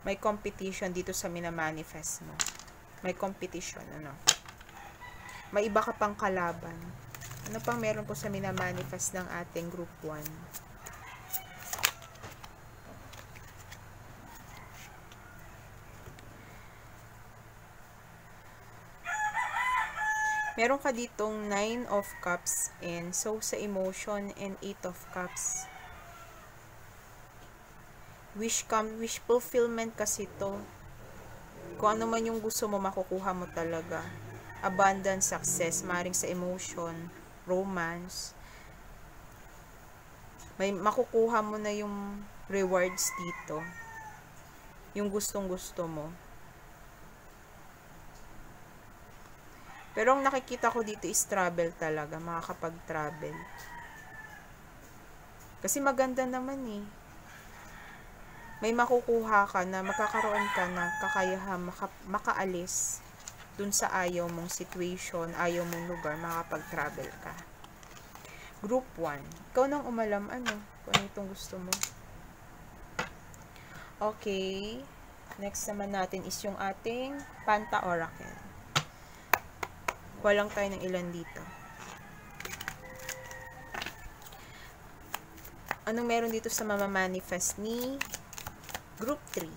May competition dito sa minamanifest mo. May competition, May iba ka pang kalaban. Ano pang meron po sa minamanifest ng ating group 1? Meron ka ditong 9 of Cups and so sa emotion and 8 of Cups. Wish fulfillment kasi to. Kung ano man yung gusto mo, makukuha mo talaga. Abundance, success, maring sa emotion, romance. May makukuha mo na yung rewards dito. Yung gustong-gusto mo. Pero ang nakikita ko dito is travel talaga. Makakapag-travel. Kasi maganda naman eh. May makukuha ka na magkakaroon ka na kakayahan makaalis dun sa ayaw mong situation, ayaw mong lugar, makakapag-travel ka. Group 1. Ikaw nang umalam, kung ano itong gusto mo. Okay. Next naman natin is yung ating Panta Oracle. Walang tayo ng ilan dito. Anong meron dito sa mamamanifest ni Group 3?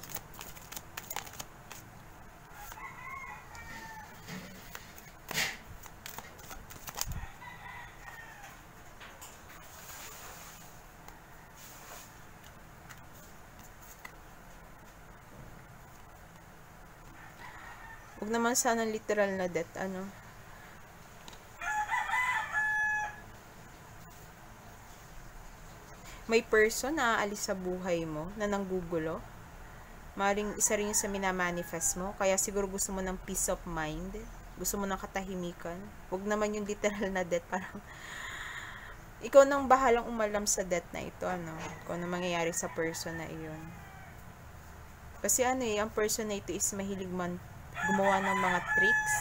Huwag naman sana literal na death, May person na aalis sa buhay mo na nanggugulo. Maring isa rin yung sa minamanifest mo. Kaya siguro gusto mo ng peace of mind. Gusto mo ng katahimikan. Huwag naman yung literal na death. Parang, ikaw nang bahalang umalam sa death na ito, Kung ano mangyayari sa person na iyon. Kasi ang person na ito is mahilig man gumawa ng mga tricks.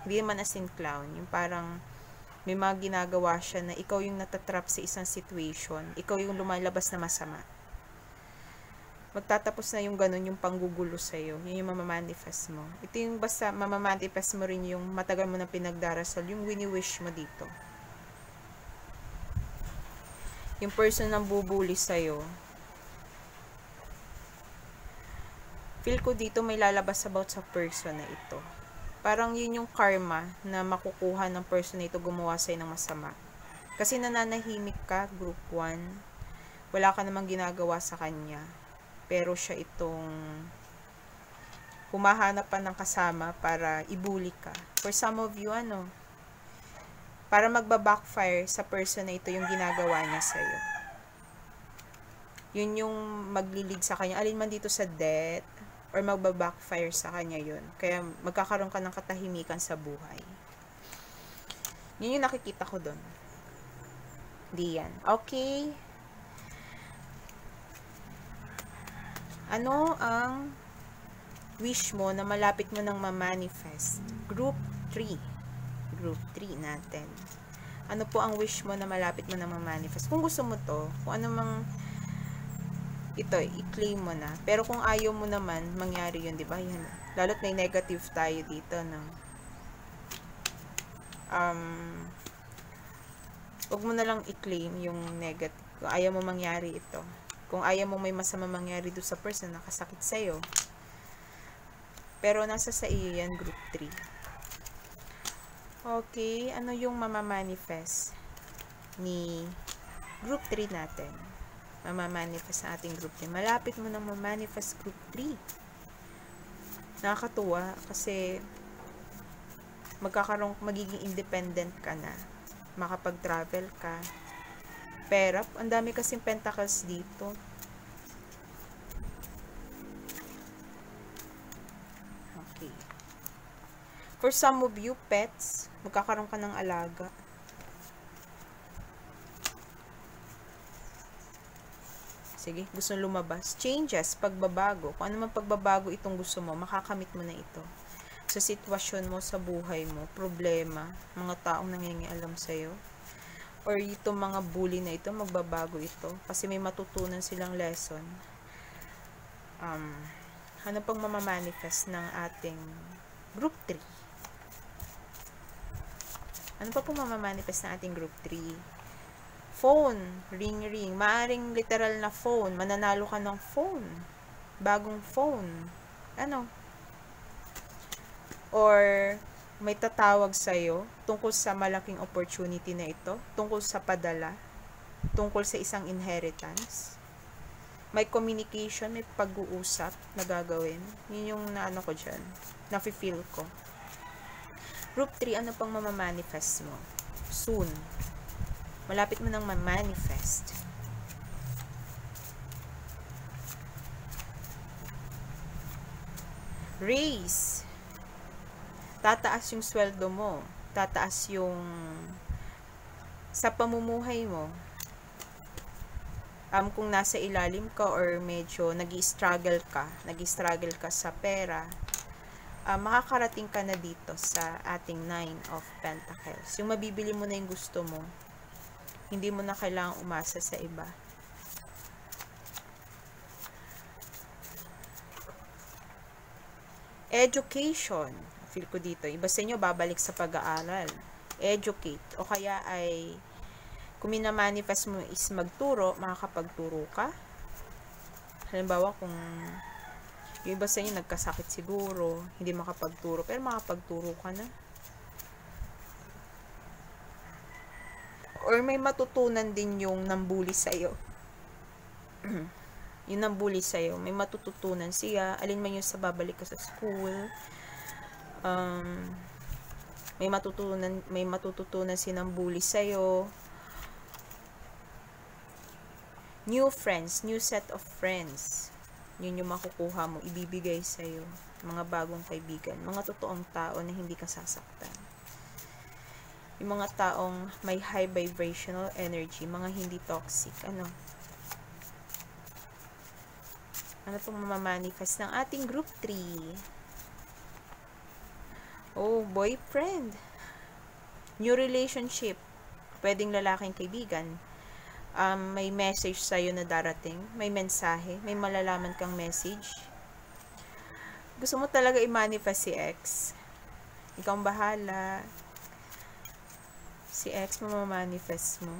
Hindi naman as in clown. Yung parang, may mga ginagawa siya na ikaw yung natatrap sa isang situation. Ikaw yung lumalabas na masama. Magtatapos na yung ganun, yung panggugulo sa'yo. Yun yung mamamanifest mo. Ito yung basta mamamanifest mo rin yung matagal mo na pinagdarasal, yung wini-wish mo dito. Yung person na bubuli sa'yo. Feel ko dito may lalabas about sa person na ito. Parang yun yung karma na makukuha ng person na ito gumawa sa'yo ng masama. Kasi nananahimik ka, Group 1. Wala ka namang ginagawa sa kanya. Pero siya itong humahanap pa ng kasama para ibuli ka. For some of you, para magba-backfire sa person na ito yung ginagawa niya sa'yo. Yun yung maglilid sa kanya. Alin man dito sa death, or magba-backfire sa kanya yun. Kaya magkakaroon ka ng katahimikan sa buhay. Yun yung nakikita ko doon. Di yan. Okay. Ano ang wish mo na malapit mo nang ma-manifest? Group 3. Group 3 natin. Ano po ang wish mo na malapit mo nang ma-manifest? Kung gusto mo to, kung ano mang ito, i-claim mo na. Pero kung ayaw mo naman, mangyari yun, di ba? Yan. Lalo't may negative tayo dito, Huwag mo na lang i-claim yung negative. Kung ayaw mo mangyari ito. Kung ayaw mo may masama mangyari doon sa person na nakasakit sa'yo. Pero nasa sa iyo yan, Group 3. Okay, ano yung mamamanifest ni Group 3 natin? Mamamanifest sa ating Group 3. Malapit mo nang mamanifest Group 3. Nakakatuwa kasi magiging independent ka na. Makapag-travel ka. Pero, ang dami kasing pentacles dito. Okay. For some of you, pets, magkakaroon ka ng alaga. Sige, gusto lumabas. Changes, pagbabago. Kung ano man pagbabago itong gusto mo, makakamit mo na ito. Sa sitwasyon mo, sa buhay mo, problema, mga taong nangingialam sa'yo, or itong mga bully na ito, magbabago ito. Kasi may matutunan silang lesson. Ano pang mamamanifest ng ating Group 3? Ano pa pong mamamanifest ng ating Group 3? Phone, ring. Maaring literal na phone. Mananalo ka ng phone. Bagong phone. Or may tatawag sa'yo tungkol sa malaking opportunity na ito. Tungkol sa padala. Tungkol sa isang inheritance. May communication, may pag-uusap na gagawin. Yun yung naano ko dyan. Nafe-feel ko. Group 3, ano pang mamamanifest mo? Soon. Malapit mo nang ma-manifest. Raise. Tataas yung sweldo mo. Tataas yung sa pamumuhay mo. Kung nasa ilalim ka or medyo nag-struggle ka sa pera, makakarating ka na dito sa ating 9 of Pentacles. Yung mabibili mo na yung gusto mo. Hindi mo na kailangang umasa sa iba. Education. Feel ko dito. Iba sa inyo, babalik sa pag-aaral. Educate. O kaya ay, kung minamanifest mo is magturo, makakapagturo ka. Halimbawa, kung yung iba sa inyo nagkasakit siguro, hindi makapagturo, pero makapagturo ka na. Or may matutunan din yung nambuli sa'yo. Yung nambuli sa'yo, may matututunan siya. Alin man yung sa babalik ka sa school. May matututunan si nambuli sa'yo. New friends, new set of friends. Yun yung makukuha mo, ibibigay sa'yo. Mga bagong kaibigan, mga totoong tao na hindi ka sasaktan. Yung mga taong may high vibrational energy, mga hindi toxic. Ano pong mamamanifest ng ating group 3? Oh, boyfriend. New relationship. Pwedeng lalaking kaibigan. May message sa'yo na darating. May mensahe. May malalaman kang message. Gusto mo talaga i-manifest si X. Ikaw ang bahala. Si X, mamamanifest mo.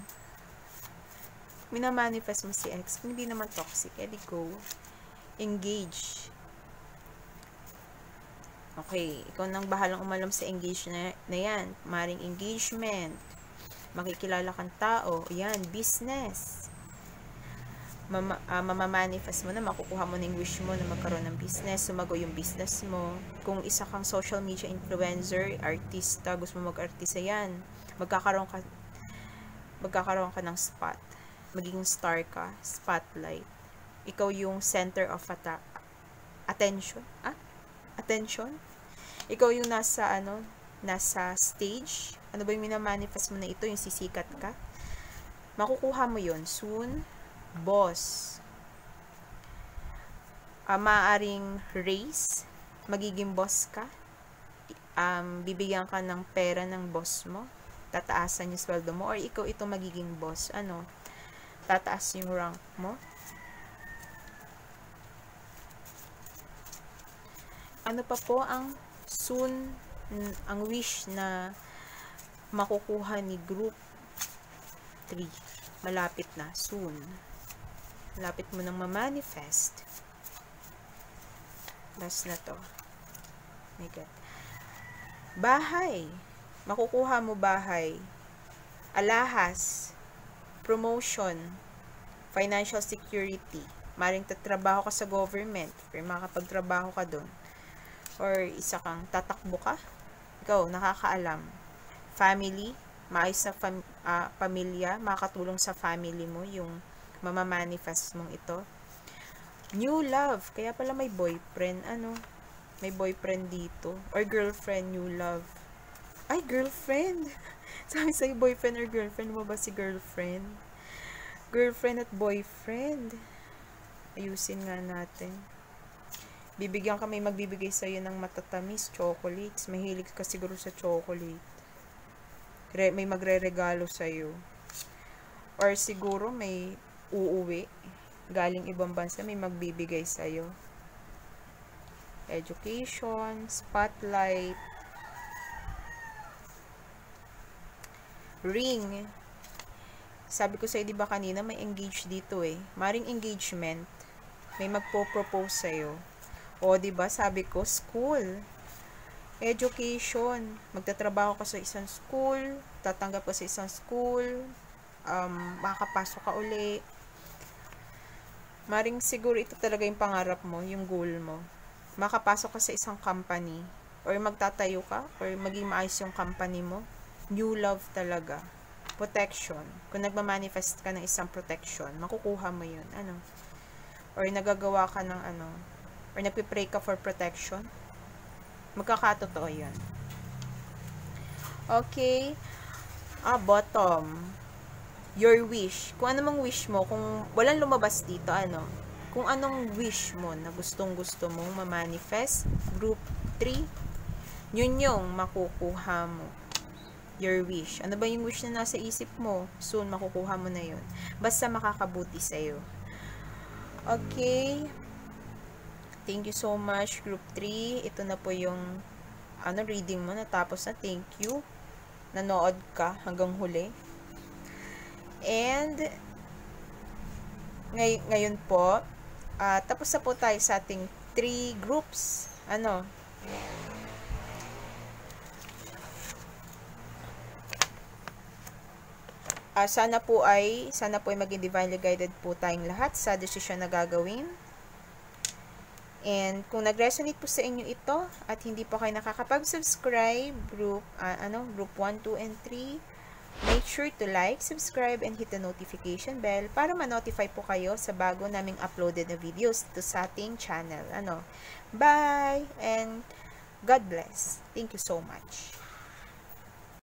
Minamanifest mo si X. Kung hindi naman toxic, edi go. Engage. Okay, ikaw nang bahalang umalam sa engage na yan. Maring engagement. Makikilala kang tao. Yan, business. Mamamanifest mo na, makukuha mo na yung wish mo na magkaroon ng business, sumago yung business mo. Kung isa kang social media influencer, artista, gusto mo mag-artista yan, magkakaroon ka ng spot. Magiging star ka, spotlight. Ikaw yung center of attention. Attention? Ikaw yung nasa stage. Ano ba yung minamanifest mo na ito? Yung sisikat ka? Makukuha mo yun soon. Boss. Maaaring raise. Magiging boss ka. Bibigyan ka ng pera ng boss mo. Tataasan yung sweldo mo. Or ikaw ito magiging boss. Tataas yung rank mo. Ano pa po ang soon, ang wish na makukuha ni group 3? Malapit na, soon. Malapit mo nang ma-manifest. Last na to. My God. Bahay. Makukuha mo bahay. Alahas. Promotion. Financial security. Maring tatrabaho ka sa government. Pero makakapagtrabaho ka dun. Or isa kang tatakbo ka. Ikaw, nakakaalam. Family. Maayos na pamilya. Makakatulong sa family mo. Yung mamamanifest mong ito. New love. Kaya pala may boyfriend. May boyfriend dito. Or girlfriend, new love. Ay, girlfriend. Sabi sa'yo, boyfriend or girlfriend mo ba si girlfriend? Girlfriend at boyfriend. Ayusin nga natin. Bibigyan ka, may magbibigay sa'yo ng matatamis, chocolates. Mahilig ka siguro sa chocolate. May magre-regalo sa'yo. Or siguro may uuwi. Galing ibang bansa, may magbibigay sa'yo. Education, spotlight. Ring. Sabi ko sa'yo, diba kanina, may engage dito eh. Maring engagement. May magpo-propose sa'yo. O, diba, sabi ko, school. Education. Magtatrabaho ka sa isang school. Tatanggap ka sa isang school. Makakapasok ka uli. Maring siguro ito talaga yung pangarap mo, yung goal mo. Makapasok ka sa isang company. Or magtatayo ka. Or maging maayos yung company mo. New love talaga. Protection. Kung nagmamanifest ka ng isang protection, makukuha mo yun. Or nagagawa ka ng or nagpipray ka for protection. Magkakatotoo yun. Okay. Bottom. Your wish. Kung ano mang wish mo, kung walang lumabas dito, ano, kung anong wish mo na gustong-gusto mong ma-manifest, group 3, yun yung makukuha mo. Your wish. Ano ba yung wish na nasa isip mo? Soon, makukuha mo na yun. Basta makakabuti sa'yo. Okay. Thank you so much, group 3. Ito na po yung reading mo. Natapos na. Thank you. Nanood ka hanggang huli. And, ngayon po, tapos na po tayo sa ating 3 groups. Sana po ay maging divinely guided po tayong lahat sa desisyon na gagawin. And kung nag-resonate po sa inyo ito at hindi po kayo nakakapag-subscribe, group 1, 2, and 3, make sure to like, subscribe, and hit the notification bell para ma-notify po kayo sa bago naming uploaded na videos dito sa ating channel. Bye! And God bless. Thank you so much.